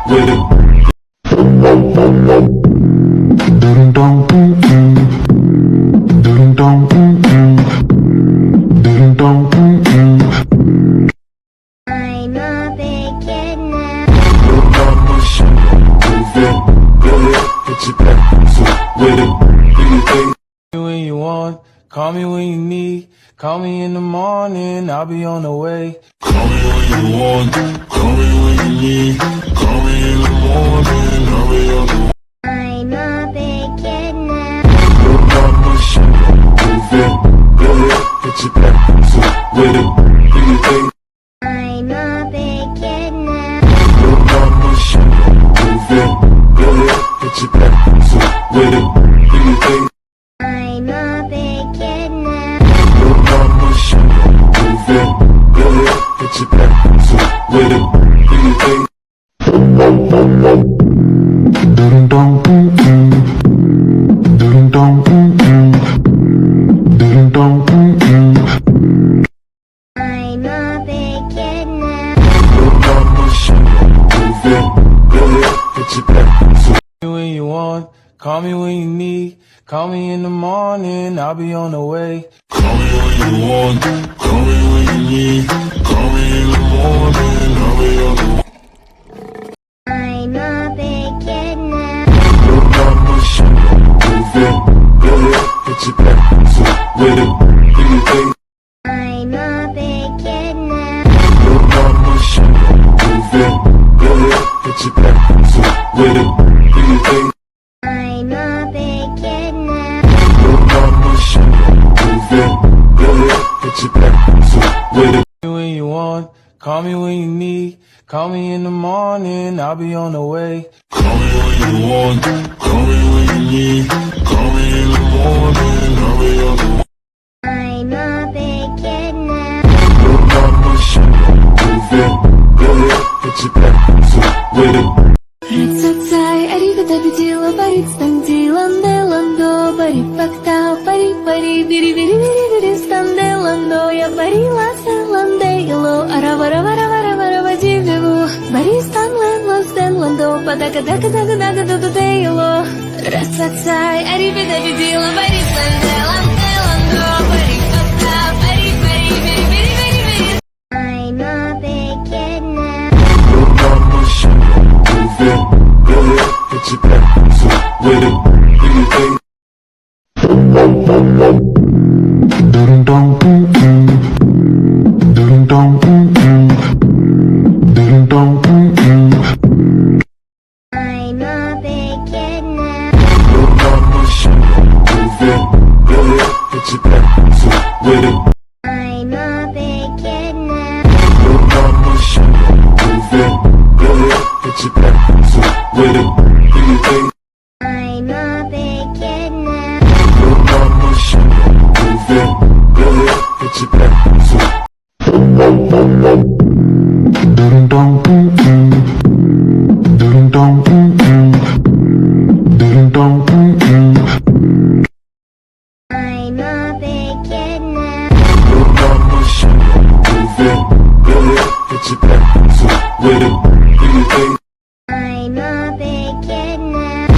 with it. I'm a big kid now. Get your back, so with it. Do you think? When you want, call me when you need. Call me in the morning, I'll be on the way. Call me when you want, call me when you need. Call me in the morning, I'll be on the way. I'm a big kid now. Get your back, so with it. Do you think? I'm a big kid now. Get your back, so with it. Do you think? I'm a big kid now. Get your back, so with it. Do you think? I'm a big kid now. Get your back, so When you want, call me when you need. Call me in the morning, I'll be on the way. call me when you want, call me when you need. Call me in the morning, I'll be on the way. I'm a big kid now. Get your back, so with it. Do you think? I'm a big kid now. Get your back, so with it. Do you think? I'm a big kid now. Get your back, so with it. When you want, call me when you need. Call me in the morning, I'll be on the way. Call me when you want, call me when you need. Call me in the morning, I'll be on the way. I'm a big kid now. Get your back, so with it. Ritsai, arivida bidila, baristandilande lando, bari paktao, pari pari, viri viri viri viri standelando, ya bari laselande ilo, aravara vara vara vara vajivivu, bari stanlen laselando, padaka daka daka daka daka deilo. Ritsai, arivida bidila, baristandelande lando, bari paktao, pari pari, viri viri viri viri. I'm a big kid now. Get your back, so with it. Do you think? I'm a big kid now. Get your back, so with it. I'm a big kid now. Get your back, so with it. Do you think? I'm a big kid now. Get your back, so I'm a big kid now. Get your back, so with it. Do you think? I'm a big kid now.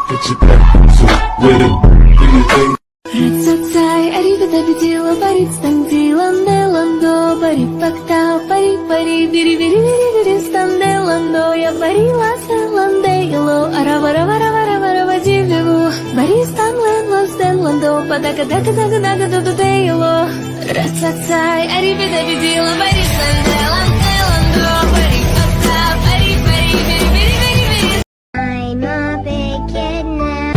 Get your back, so with it. Do you think? Ritsai, arivida bidila, baristandilande lando, bari paktao, pari pari, viri viri viri viri standelando, ya bari laselande ilo, aravara vara vara vara vajivivu, bari stanlen laselando, padaka daka daka daka daka deilo. Ritsai, arivida bidila, baristandelande lando, bari paktao, pari pari, viri viri viri viri. I'm a big kid now.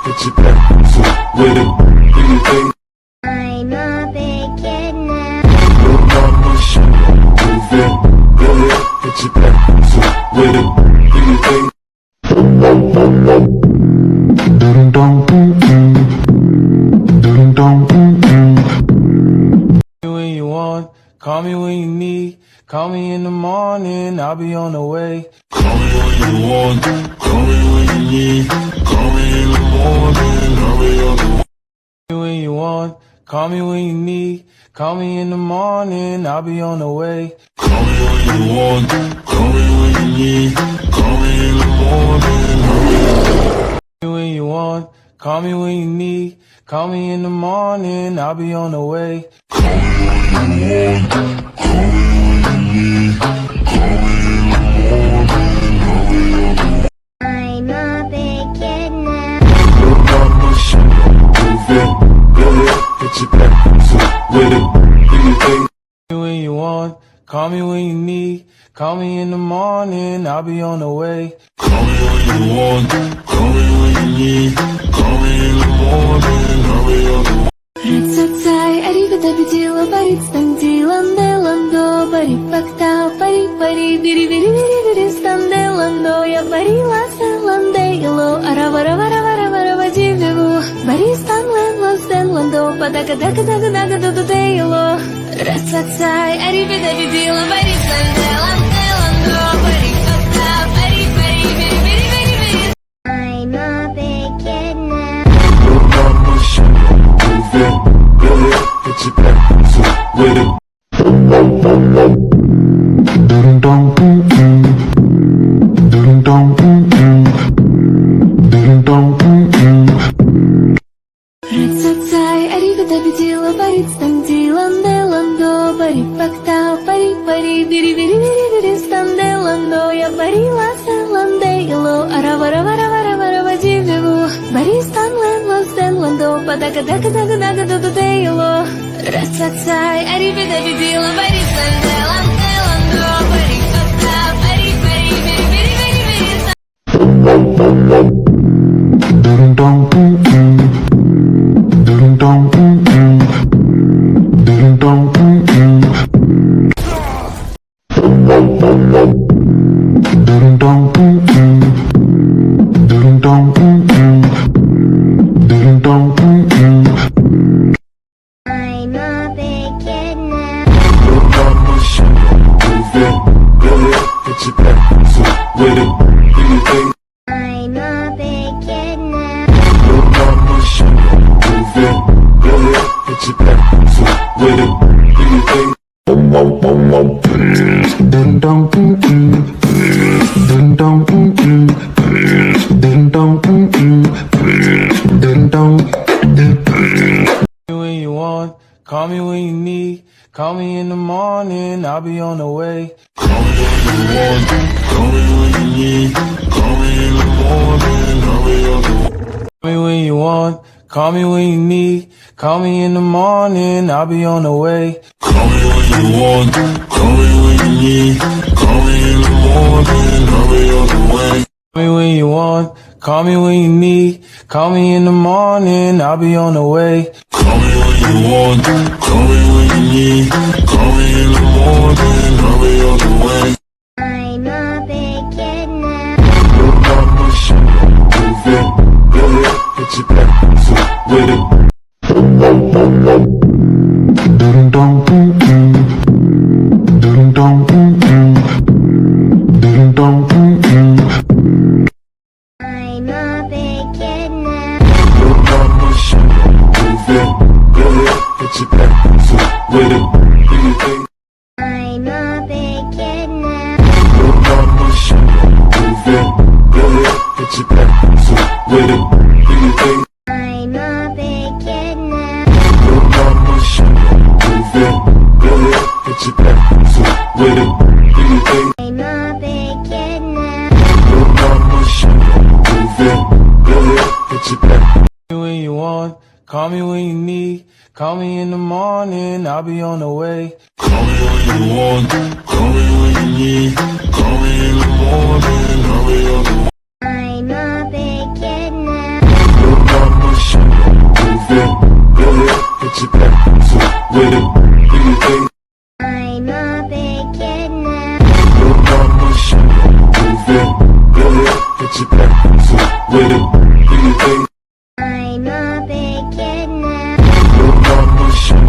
Get your back, so with it. Do you think? I'm a big kid now. Get your back, so with it. Do you think? When you want, call me when you need. Call me in the morning, I'll be on the way. Call me when you want, call me when you need. Call me in the morning, I'll be on the way. When you want, call me when you need. Call me in the morning, I'll be on the way. Call me when you want, call me when you need. Call me in the morning. Call me when you want, call me when you need. Call me in the morning, I'll be on the way. Call me when you want, call me when you need. Call me in the morning. I'll be on the way. I'm a big kid now. Look out my shit, move it, go ahead, get your back, so with it, do your thing. Call me when you want, call me when you need. Call me in the morning, I'll be on the way. Call me when you want, call me when you need. Call me in the morning, I'll be on the way. Ratsasai arigata bidila barit standi lande lando bari pakta pari pari biri biri biri biri stande lando ya bari lasa lande ilo ara vara vara vara vara vajivu bari stanle los den lando padaka daka daka daka daka de ilo Ratsasai arigata bidila barit standi lande lando bari pakta pari pari biri biri biri biri I'm a big kid now. Look out my shit, move it, go ahead, get your back, so with it. Ratsasai arigata bidila barit standi lande lando bari pakta pari pari biri biri biri biri stande lando ya bari lasa lande ilo ara vara vara vara vara vajivu bari stanle los den lando padaka daka daka daka daka de ilo Ratsasai arigata bidila barit standi lande lando bari pakta pari pari biri biri biri biri I'm a big kid now. Look out my shit, move it, go ahead, get your back, so with it, do your thing. I'm a big kid now. Look out my shit, move it, go ahead, get your back, so with it, do your thing. Call me when you want, call me when you need. Call me in the morning, I'll be on the way. Call me when you want, call me when you need. Call me in the morning, I'll be on the way. Call me when you want, call me when you need. Call me in the morning, I'll be on the way. Call me when you want, call me when you need. Call me in the morning, I'll be on the way. Call me when you want, call me when you need. Call me in the morning, I'll be on the way. Call me when you want, call me when you need. Call me in the morning, I'll be on the way. I'm a big kid now. Look out my shit, move it, go ahead, get your back, so with it. I'm a big kid now. Look out my shit, move it, go ahead, get your back, so with it, do your thing. I'm a big kid now. Look out my shit, move it, go ahead, get your back, so with it, do your thing. I'm a big kid now. Look out my shit, move it, go ahead, get your back, so with it, do your thing. I'm a big kid now. Look out my shit, move it, go ahead, get your back. Call me when you want, call me when you need. Call me in the morning, I'll be on the way. Call me when you want, call me when you need. Call me in the morning, I'll be on the way. I'm a big kid now. Look out my shit, move it, go ahead, get your back, so with it, do your thing. I'm a big kid now. Look out my shit, move it, go ahead, get your back, so with it, do your thing. I'm a big kid now. Look out my shit,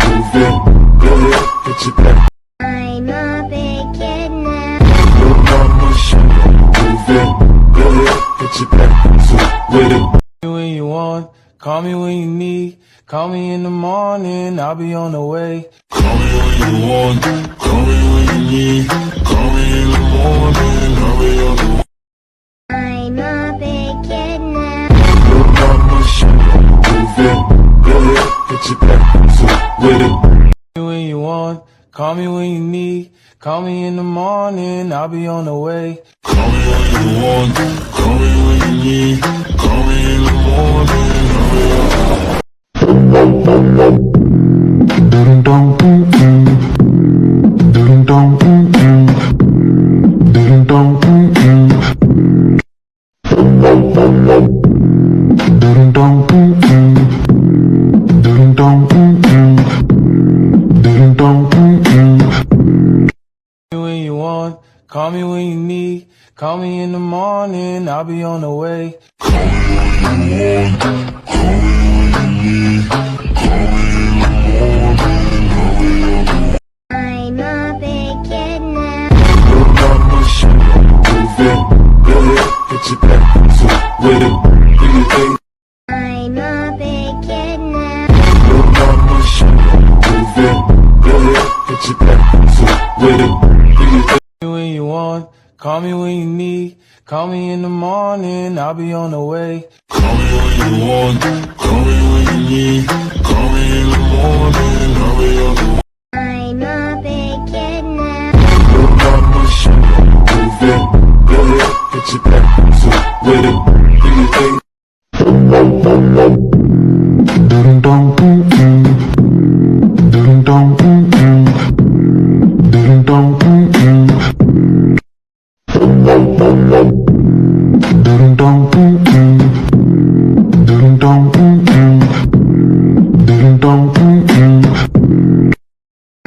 move it, go ahead, get your back. I'm a big kid now. Look out my shit, move it, go ahead, get your back, so with it. Call me when you want, call me when you need. Call me in the morning, I'll be on the way. Call me when you want, call me when you need. Call me in the morning, I'll be on the way. I'm a big kid now. Look out my shit, move it, go ahead, get your back, so with it. Call me when you want, call me when you need. Call me in the morning, I'll be on the way. Call me when you want, call me when you need. Call me in the morning, I'll be on the way. Ding dong, ding dong, ding dong, ding dong, ding dong, ding dong. Call me when you want, call me when you need. Call me in the morning, I'll be on the way. Call me when you want, call me when you need. Call me in the morning, I'll be on the way. I'm a big kid now. Look out my shit, move it, go ahead, get your back, so with it, do your thing. I'm a big kid now. Look out my shit, move it, go ahead, get your back, so with it, do your thing. Call me when you want, call me when you need. Call me in the morning, I'll be on the way. Call me when you want, call me when you need. Call me in the morning, I'll be on the way. I'm a big kid now. Look out my shit, move it, go ahead, get your back, so with it, do your thing. Ding dong, ding dong, ding dong, ding dong, ding dong, ding dong.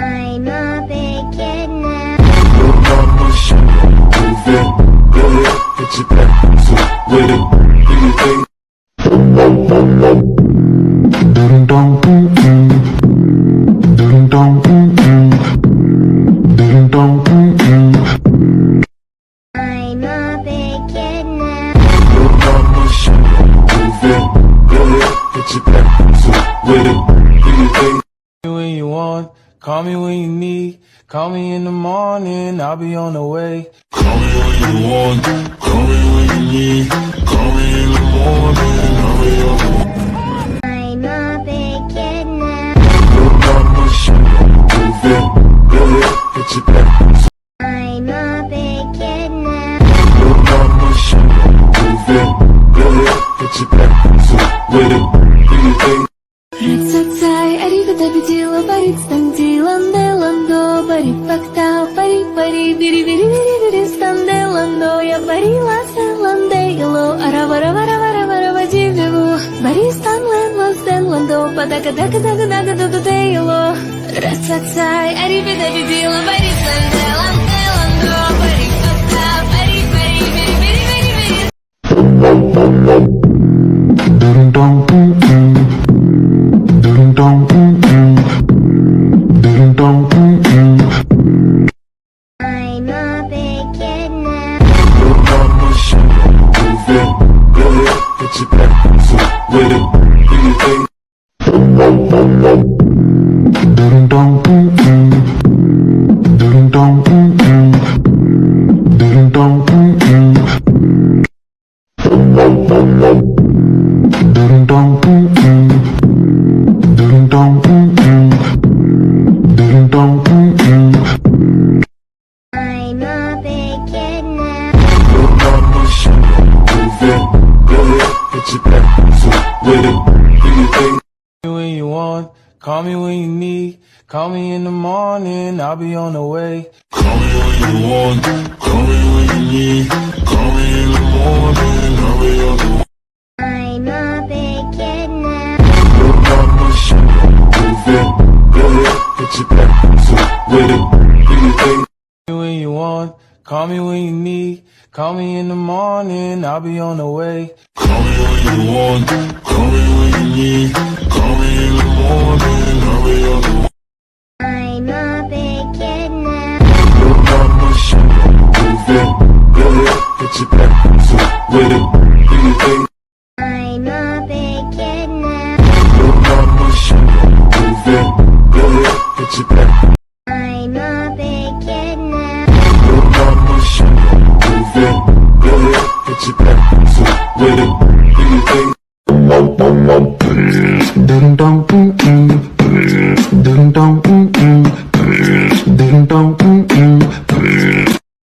I'm a big kid now. Look out my shit, move it, go ahead, get your back, so with it, do your thing. Ding dong, ding dong, ding dong. I'm a big kid now. Look out my shit, move it, go ahead, get your back, so with it, do your thing. Call me when you want, call me when you need. Call me in the morning, I'll be on the way. Call me when you want, call me when you need. Call me in the morning, I'll be on the way. I'm a big kid now. Look out my shit, move it, go ahead, get your back, so I'm a big kid now. look out my shit, move it, go ahead, get your back, so with it, do your thing. Рацацай, аригато бедила, барит станди, ланде, ландо, барит пактау, пари, пари, бири, бири, бири, бири, станде, ландо, я барила, ланде, ило, аравара, вара, вара, вара, вадивеву, бари, стан, лен, ластен, ландо, падака, дака, дака, дака, дака, дейло. Рацацай, аригато бедила, барит станде, ланде, ландо, барит пактау, пари, пари, бири, бири, бири, бири. Ding dong, ding dong, ding dong. I'm a big kid now. Look out my shit, move it, go ahead, get your back, so with it, do your thing. Ding dong, ding dong, ding dong. Ding dong, ding dong, ding dong. I'm a big kid now. Look out my shit, move it, go ahead, get your back, so with it, do your thing. Call me when you want, call me when you need. Call me in the morning, I'll be on the way. Call me when you want, call me when you need. Call me in the morning, I'll be on the way. I'm a big kid now. Look out my shit, move it, go ahead, get your back, so with it, do your thing. Call me when you want, call me when you need. Call me in the morning, I'll be on the way. Call me when you want, call me when you need. Call me in the morning, I'll be on the way. I'm a big kid now. Look out my shit, move it, go ahead, get your back, so with it, do your thing. I'm a big kid now. Look out my So with it, do you think? Ding dong, ding dong, ding dong,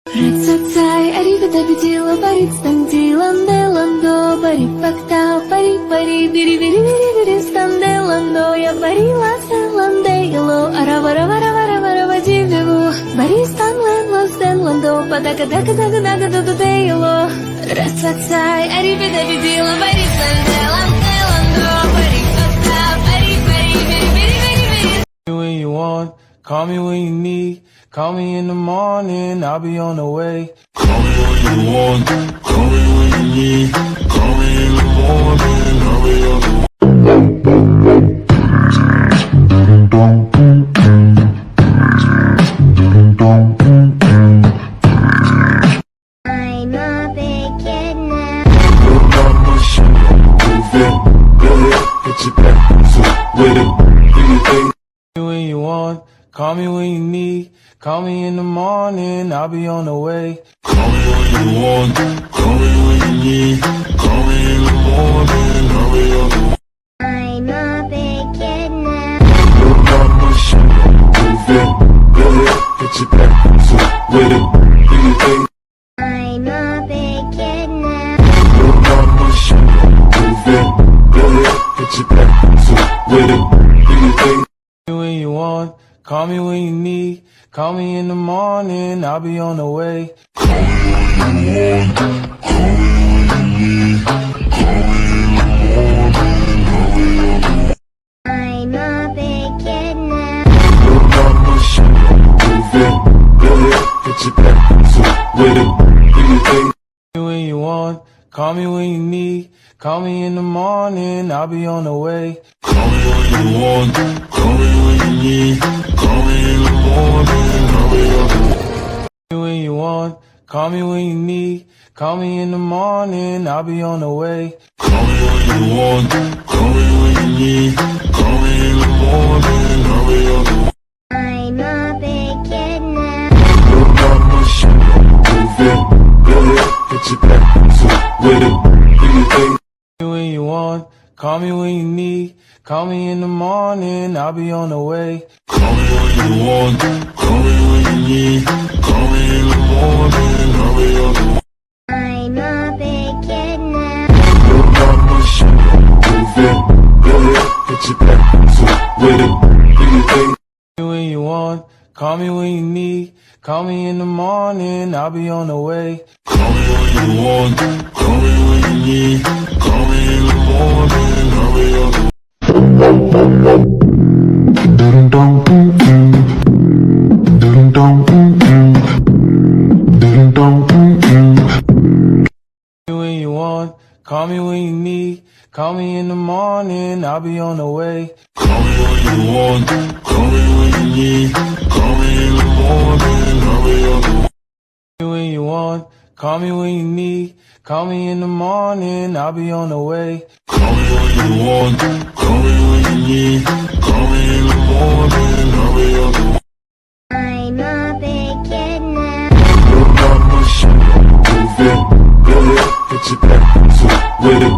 Рацацай, аригадабидила, баритстандиланде ландо, барипактау, пари-пари, бири-бири-бири-бири, станде ландо, я барила селанде ило, аравара-вара-вара-вара, дививу, баристан лос ден ландо, падага-дага-дага-дага-дага-де ило. Рацацай, аригадабидила, баритстанделанде ландо, барипактау, пари-пари, бири-бири-бири-бири. When you want, call me when you need. Call me in the morning, I'll be on the way. Call me when you want, call me when you need. Call me in the morning, I'll be on the way. ding dong, ding dong, I'm a big kid now. Look on my shoulder, move it. Go ahead, get your back. So with it, do you think? When you want, call me when you need. Call me in the morning, I'll be on the way. Call me when you want, call me when you need. Call me in the morning, I'll be on the way. I'm a big kid now. Look on my shoulder, move it. Go ahead, get your back. So with it, do you think? I'm a big kid now. Look on my shoulder, move it. Go ahead, get your back. So with it, do you think? When you want, call me when you need. Call me in the morning, I'll be on the way. Call me when you want, call me when you need. Call me in the morning, I'll be on the way. I'm a big kid now. Look on my shoulder, move it. Go ahead, get your back. So with it, do you think? When you want, call me when you need. Call me in the morning, I'll be on the way. Call me when you want, call me when you need. Call me in the morning, I'll be on the way. When you want, call me when you need. Call me in the morning, I'll be on the way. Call me when you want, call me when you need. Call me in the morning, I'll be on the way. I'm a big kid now. Look on my shoulder, move it. Go ahead, get your back. So with it, do you think? When you want, call me when you need. Call me in the morning, I'll be on the way. Call me when you want, call me when you need. Call me in the morning, I'll be on the way. I'm a big kid now. Look on my shoulder, move it. Go ahead, get your back. So with it, do you think? When you want, call me when you need. Call me in the morning, I'll be on the way. Call me when you want, call me when you need. Call me in the morning, I'll be on the way. ding dong, ding dong, ding dong, When you want, call me when you need. Call me in the morning, I'll be on the way. Call me when you want, call me when you need. Call me in the morning, I'll be on the way. When you want, call me when you need. Call me in the morning, I'll be on the way. Call me when you want, call me when you need. Call me in the morning, I'll be on the way. I'm a big kid now. Look on my shoulder, move it. Go ahead, get your back. So with it,